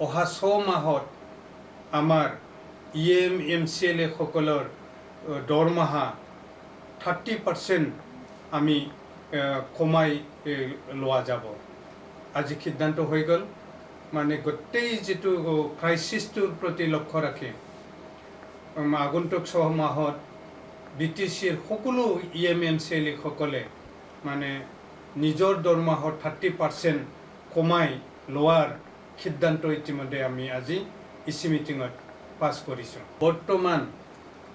অহা 6 মাহত আমাৰ EM-MCLA সকলৰ দৰমহা 30% আমি কমাই লোৱা যাব। আজি সিদ্ধান্ত হৈ গ'ল, মানে গোটেই যিটো ক্ৰাইচিছটোৰ প্ৰতি লক্ষ্য ৰাখি আগন্তুক 6 মাহত BTCৰ সকলো EM-MCLA সকলে মানে নিজৰ দৰমহাৰ 30% কমাই লোৱাৰ সিদ্ধান্ত ইতিমধ্যে আমি আজি EC মিটিঙত পাছ কৰিছোঁ। বৰ্তমান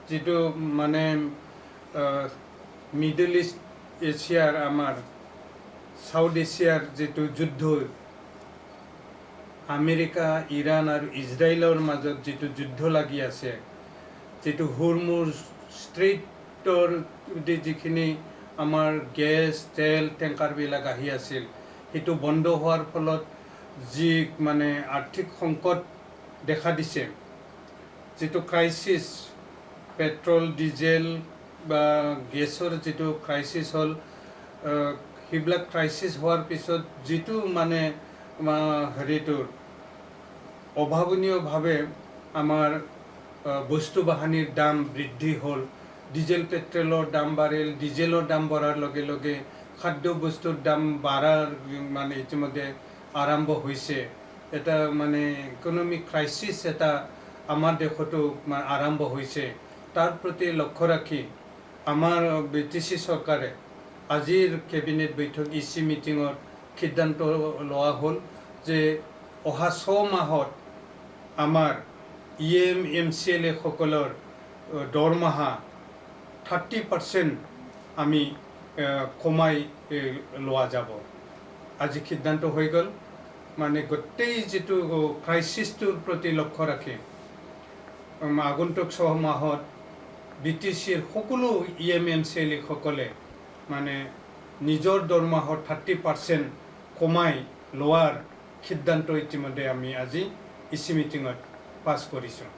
যিটো মানে মিডল ইষ্ট এছিয়াৰ আমাৰ সাউথ এছিয়াৰ যিটো যুদ্ধ, আমেৰিকা, ইৰাণ আৰু ইজৰাইলৰ মাজত যিটো যুদ্ধ লাগি আছে, যিটো হুৰমুজ ষ্ট্ৰেইটৰ যিখিনি আমাৰ গেছ তেল টেংকাৰবিলাক আহি আছিল, সেইটো বন্ধ হোৱাৰ ফলত যি মানে আৰ্থিক সংকট দেখা দিছে, যিটো ক্ৰাইচিছ পেট্ৰল ডিজেল বা গেছৰ যিটো ক্ৰাইচিছ হ'ল, সেইবিলাক ক্ৰাইচিছ হোৱাৰ পিছত যিটো মানে হেৰিটোৰ অভাৱনীয়ভাৱে আমাৰ বস্তু বাহানিৰ দাম বৃদ্ধি হ'ল। ডিজেল পেট্ৰলৰ দাম বাঢ়িল, ডিজেলৰ দাম বঢ়াৰ লগে লগে খাদ্য বস্তুৰ দাম বাঢ়াৰ মানে ইতিমধ্যে আৰম্ভ হৈছে। এটা মানে ইকনমিক ক্ৰাইচিছ এটা আমাৰ দেশতো আৰম্ভ হৈছে। তাৰ প্ৰতি লক্ষ্য ৰাখি আমাৰ BTC চৰকাৰে আজিৰ কেবিনেট বৈঠক EC মিটিঙত সিদ্ধান্ত লোৱা হ'ল যে অহা 6 মাহত আমাৰ EM-MCLA সকলৰ দৰমহা 30% আমি কমাই লোৱা যাব। আজি সিদ্ধান্ত হৈ গ'ল, মানে গোটেই যিটো ক্ৰাইচিছটোৰ প্ৰতি লক্ষ্য ৰাখি আগন্তুক 6 মাহত BTCৰ সকলো EM-MCLA সকলে মানে নিজৰ দৰমহাৰ 30% কমাই লোৱাৰ সিদ্ধান্ত ইতিমধ্যে আমি আজি EC মিটিঙত পাছ কৰিছোঁ।